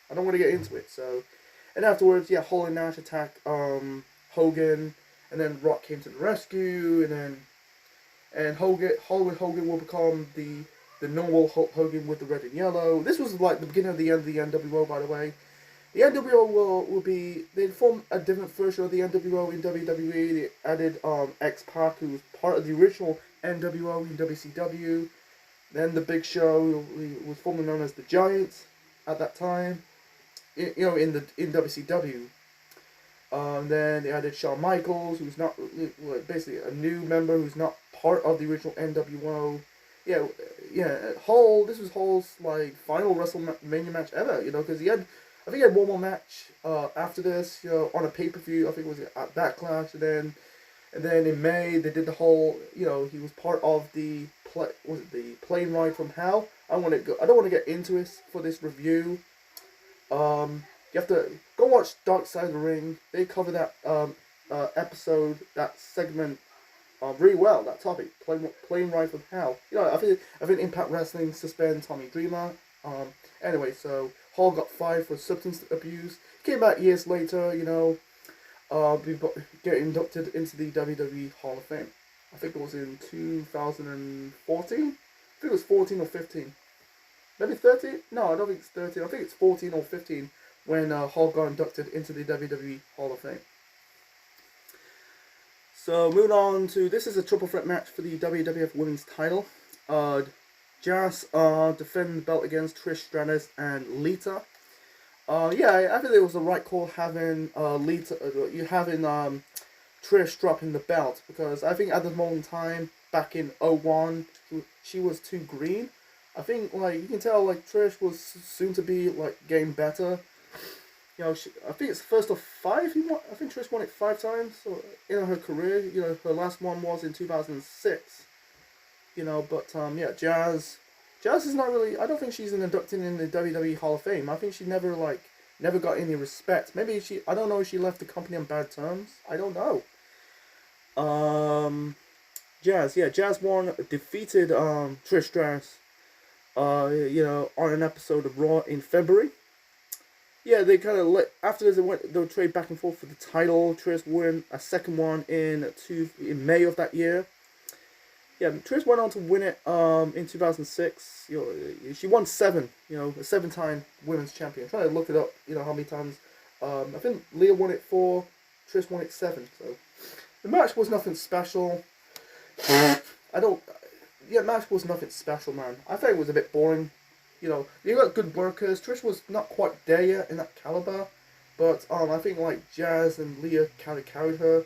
I don't want to get into it. So, and afterwards, Hall and Nash attack Hogan, and then Rock came to the rescue, and Hogan will become the normal Hulk Hogan with the red and yellow. This was like the beginning of the end of the NWO, by the way. The NWO will be, they formed a different version of the NWO in WWE. They added X-Pac, who was part of the original NWO in WCW. Then the Big Show, who was formerly known as the Giants at that time, in WCW. Then they added Shawn Michaels, who's not basically a new member who's not part of the original NWO. This was Hall's final WrestleMania match ever, because he had one more match after this, on a pay-per-view. I think it was at Backlash, and And then in May they did the whole, he was part of the plane ride from hell. I don't want to get into it for this review. You have to go watch Dark Side of the Ring. They cover that episode, that segment, really well. That topic, plane ride from hell. I think Impact Wrestling suspend Tommy Dreamer. Anyway, so Hall got fired for substance abuse. He came back years later. Get inducted into the WWE Hall of Fame. I think it was in 2014. I think it was 14 or 15. Maybe 13? No, I don't think it's 13. I think it's 14 or 15 when Hall got inducted into the WWE Hall of Fame. So moving on to, this is a triple threat match for the WWF Women's title. Jazz defending the belt against Trish Stratus and Lita. I think it was the right call having Trish dropping the belt, because I think at the moment in time, back in 01, she was too green. I think you can tell Trish was soon to be getting better. I think it's first of 5. I think Trish won it 5 times in her career. Her last one was in 2006. Jazz is not really. I don't think she's inducted in the WWE Hall of Fame. I think she never got any respect. Maybe I don't know if she left the company on bad terms. I don't know. Jazz won, defeated Trish Stratus. On an episode of Raw in February. Yeah, they kind of after this they would trade back and forth for the title. Trish won a second one in May of that year. Yeah, Trish went on to win it in 2006. She won 7. A 7-time women's champion. I'm trying to look it up. How many times? I think Leah won it 4. Trish won it 7. So the match was nothing special. Match was nothing special, man. I think it was a bit boring. You got good workers. Trish was not quite there yet in that caliber, but I think Jazz and Leah kind of carried her.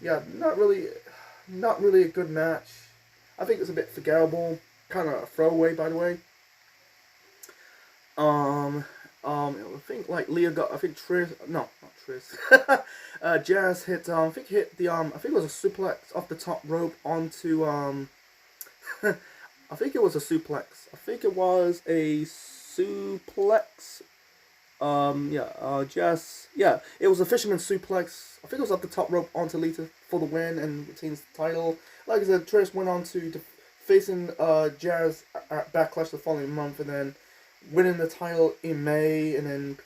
Yeah, not really a good match. I think it's a bit forgettable, kind of a throwaway, by the way. I think Leah got. I think Trish. No, not Trish. Jazz hit. I think it was a suplex off the top rope onto. I think it was a suplex. I think it was a suplex. Jazz. Yeah, it was a fisherman suplex. I think it was off the top rope onto Lita for the win and retains the title. Like I said, Trish went on to facing Jazz at Backlash the following month, and then winning the title in May, and then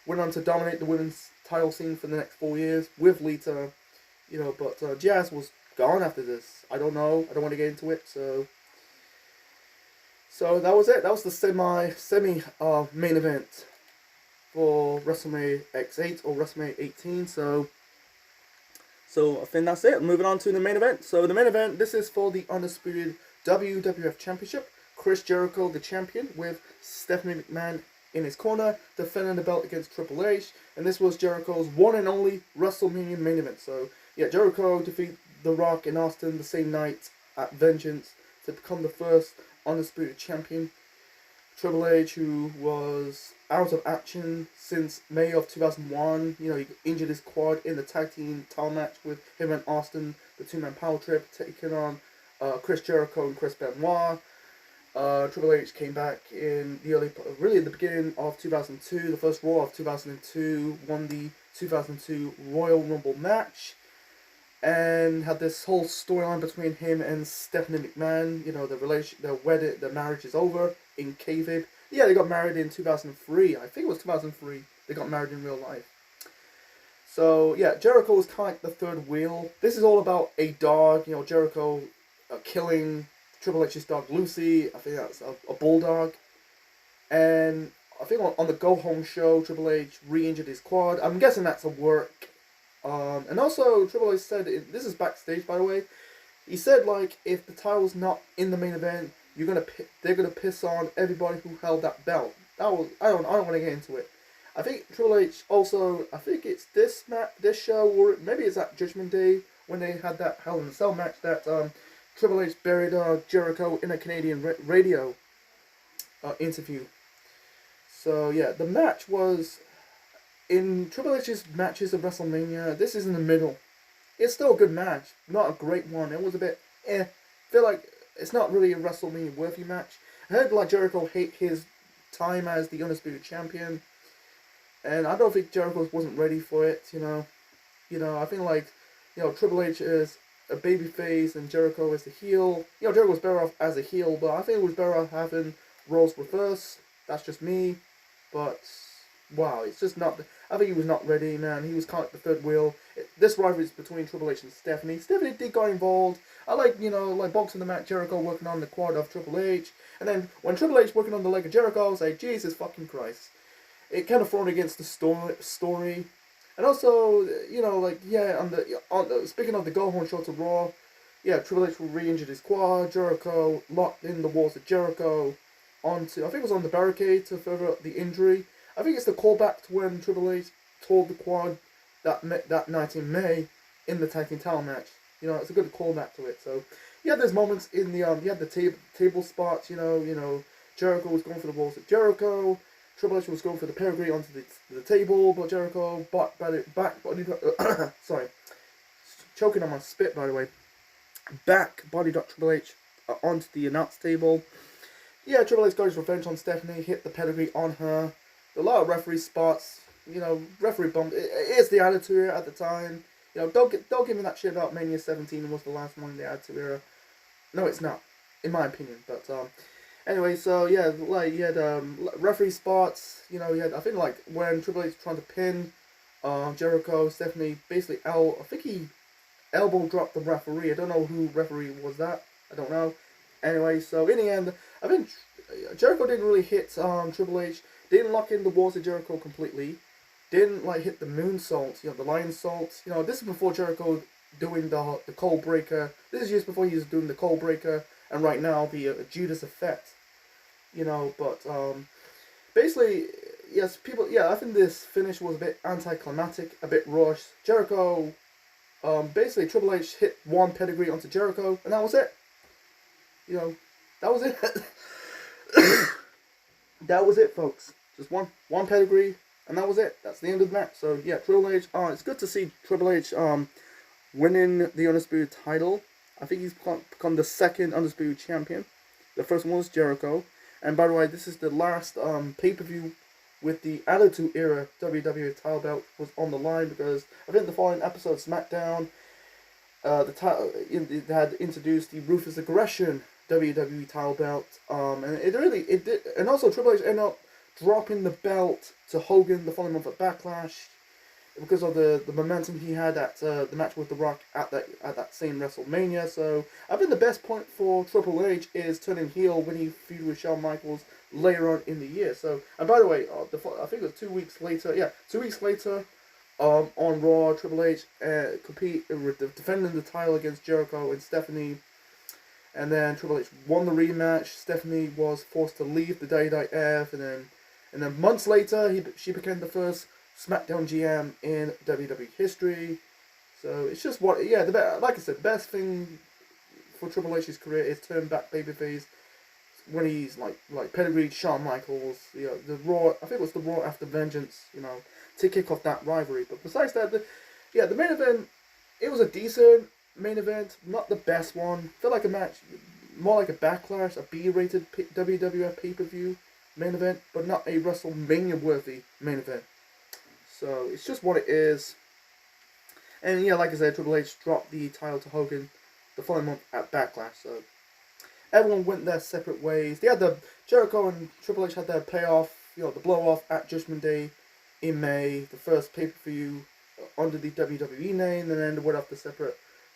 went on to dominate the women's title scene for the next 4 years with Lita. But Jazz was gone after this. I don't know. I don't want to get into it. So that was it. That was the semi main event for WrestleMania X8 or WrestleMania 18. So I think that's it. Moving on to the main event. So the main event, this is for the undisputed WWF Championship. Chris Jericho, the champion, with Stephanie McMahon in his corner, defending the belt against Triple H. And this was Jericho's one and only WrestleMania main event. So yeah, Jericho defeated The Rock in Austin the same night at Vengeance to become the first undisputed champion. Triple H, who was out of action since May of 2001, he injured his quad in the tag team title match with him and Austin, the 2-man power trip, taking on Chris Jericho and Chris Benoit. Triple H came back in the beginning of 2002, the first Raw of 2002, won the 2002 Royal Rumble match, and had this whole storyline between him and Stephanie McMahon. Their marriage is over in kayfabe. Yeah, they got married in 2003. I think it was 2003. They got married in real life. So yeah, Jericho was kind of like the third wheel. This is all about a dog. Jericho killing Triple H's dog Lucy. I think that's a bulldog. And I think on the Go Home show, Triple H re-injured his quad. I'm guessing that's a work. And also, Triple H said, this is backstage, by the way, he said, if the title's not in the main event, they're gonna piss on everybody who held that belt. I don't want to get into it. I think Triple H also, I think it's this show, or maybe it's at Judgment Day, when they had that Hell in a Cell match, that Triple H buried Jericho in a Canadian radio interview. So yeah, the match was, in Triple H's matches of WrestleMania, this is in the middle. It's still a good match, not a great one. It was a bit eh. I feel like it's not really a WrestleMania worthy match. I heard like Jericho hate his time as the Undisputed Champion, and I don't think Jericho wasn't ready for it. I think like Triple H is a babyface and Jericho is the heel. Jericho was better off as a heel, but I think it was better off having roles reversed. That's just me, but wow, it's just not. I think he was not ready, man. He was kind of the third wheel. This rivalry is between Triple H and Stephanie. Stephanie did get involved. I like boxing the match, Jericho working on the quad of Triple H, and then when Triple H working on the leg of Jericho, I was like, Jesus fucking Christ. It kind of thrown against the story. And also, speaking of the Go Home show to Raw, Triple H re-injured his quad. Jericho locked in the walls of Jericho onto, I think it was on the barricade to further up the injury. I think it's the callback to when Triple H tore the quad that night in May in the tag team title match. It's a good callback to it. So, there's moments in the you had the table spots. Jericho was going for the walls of Jericho. Triple H was going for the pedigree onto the table, but Jericho sorry, choking on my spit, by the way. Back body dot Triple H onto the announce table. Triple H got his revenge on Stephanie, hit the pedigree on her. A lot of referee spots, referee bump. It's the Attitude Era at the time. Don't give me that shit about Mania 17 was the last one in the Attitude Era. No, it's not, in my opinion. But anyway, so you had referee spots. You had, I think, like when Triple H was trying to pin Jericho, Stephanie basically I think he elbow dropped the referee. I don't know who referee was that. I don't know. Anyway, so in the end, I think Jericho didn't really hit Triple H. Didn't lock in the walls of Jericho completely. Didn't hit the moonsault, the lion salt. This is before Jericho doing the cold breaker. This is just before he was doing the cold breaker, and right now the Judas effect. But basically, yes, people. I think this finish was a bit anticlimactic, a bit rushed. Jericho, basically Triple H hit one pedigree onto Jericho, and that was it. That was it. That was it, folks. Just one pedigree, and that was it. That's the end of the match. So Triple H. It's good to see Triple H winning the Undisputed title. I think he's become the second Undisputed champion. The first one was Jericho. And by the way, this is the last pay-per-view with the Attitude Era WWF title belt was on the line, because I think the following episode, SmackDown, the title it had introduced the Ruthless Aggression WWE title belt, and it did, and also Triple H ended up dropping the belt to Hogan the following month at Backlash because of the momentum he had at the match with The Rock at that same WrestleMania. So I think the best point for Triple H is turning heel when he feuded with Shawn Michaels later on in the year. So, and by the way, I think it was 2 weeks later. 2 weeks later, on Raw, Triple H defending the title against Jericho and Stephanie. And then Triple H won the rematch. Stephanie was forced to leave the WWF, and then months later, she became the first SmackDown GM in WWE history. So it's just like I said, the best thing for Triple H's career is turn back babyface when he's like pedigree Shawn Michaels. The Raw. I think it was the Raw after Vengeance. To kick off that rivalry. But besides that, the main event, it was a decent main event, not the best one. Felt like a match, more like a Backlash, a B-rated WWF pay-per-view main event, but not a WrestleMania-worthy main event. So it's just what it is. And like I said, Triple H dropped the title to Hogan the following month at Backlash. So everyone went their separate ways. They had Jericho and Triple H had their payoff, the blow-off at Judgment Day in May, the first pay-per-view under the WWE name, and then they went off the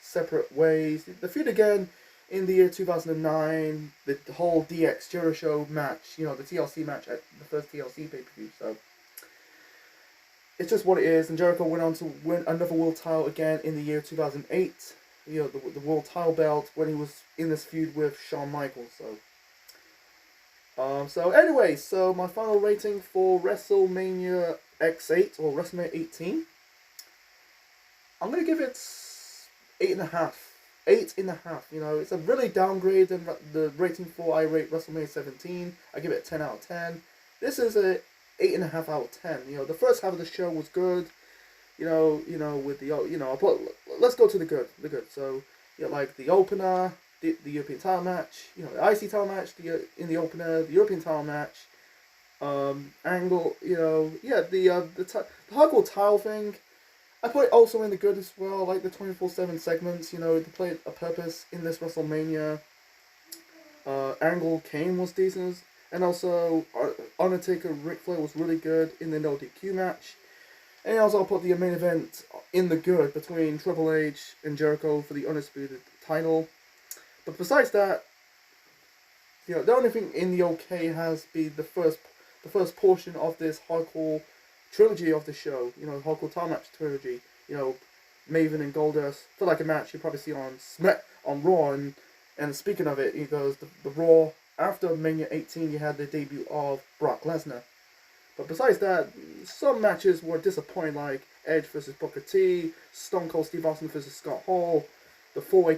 separate ways. The feud again in the year 2009, the whole DX Jericho match, the TLC match at the first TLC pay-per-view. So it's just what it is. And Jericho went on to win another world title again in the year 2008. The world title belt when he was in this feud with Shawn Michaels. So anyway, so my final rating for WrestleMania X8 or WrestleMania 18, I'm gonna give it 8.5. 8.5. It's a really downgrade than the rating for I rate WrestleMania 17. I give it a 10 out of 10. This is a 8.5 out of 10. The first half of the show was good. with the let's go to the good. So like the opener, the European title match, the IC title match, in the opener, the European title match, Angle, the hardcore title thing. I put it also in the good as well, like the 24/7 segments. They played a purpose in this WrestleMania. Angle Kane was decent, and also Undertaker Ric Flair was really good in the no DQ match. And also put the main event in the good between Triple H and Jericho for the Undisputed title. But besides that, the only thing in the okay has been the first portion of this hardcore trilogy of the show. Hardcore title match trilogy. Maven and Goldust. For like a match you probably see on Raw. And speaking of it, he goes the Raw after Mania 18. You had the debut of Brock Lesnar. But besides that, some matches were disappointing, like Edge versus Booker T, Stone Cold Steve Austin versus Scott Hall, the four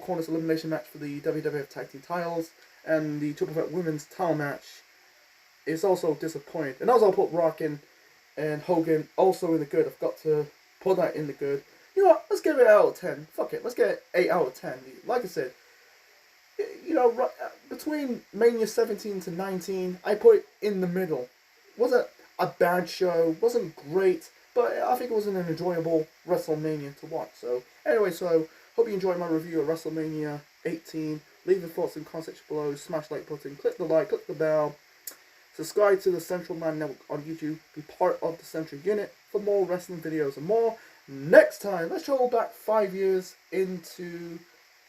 corners elimination match for the WWF Tag Team titles, and the Triple Threat Women's title match is also disappointing. And also I'll put Rock and Hogan also in the good. I've got to put that in the good. You know what? Let's give it 8 out of 10. Fuck it. Let's get it 8 out of 10. Like I said, between Mania 17 to 19, I put it in the middle. Wasn't a bad show, wasn't great, but I think it was an enjoyable WrestleMania to watch. So anyway, hope you enjoyed my review of WrestleMania 18. Leave your thoughts and comments below, smash the like button, click the like, click the bell, subscribe to the Central Man Network on YouTube, be part of the Central Unit for more wrestling videos and more. Next time, let's travel back 5 years into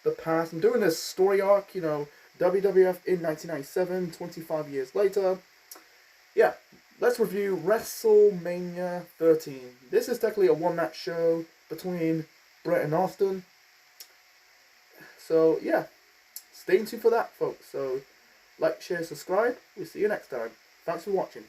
the past. I'm doing this story arc, WWF in 1997, 25 years later. Yeah, let's review WrestleMania 13. This is technically a one-match show between Bret and Austin. So, yeah, stay tuned for that, folks. So, like, share, subscribe. We'll see you next time. Thanks for watching.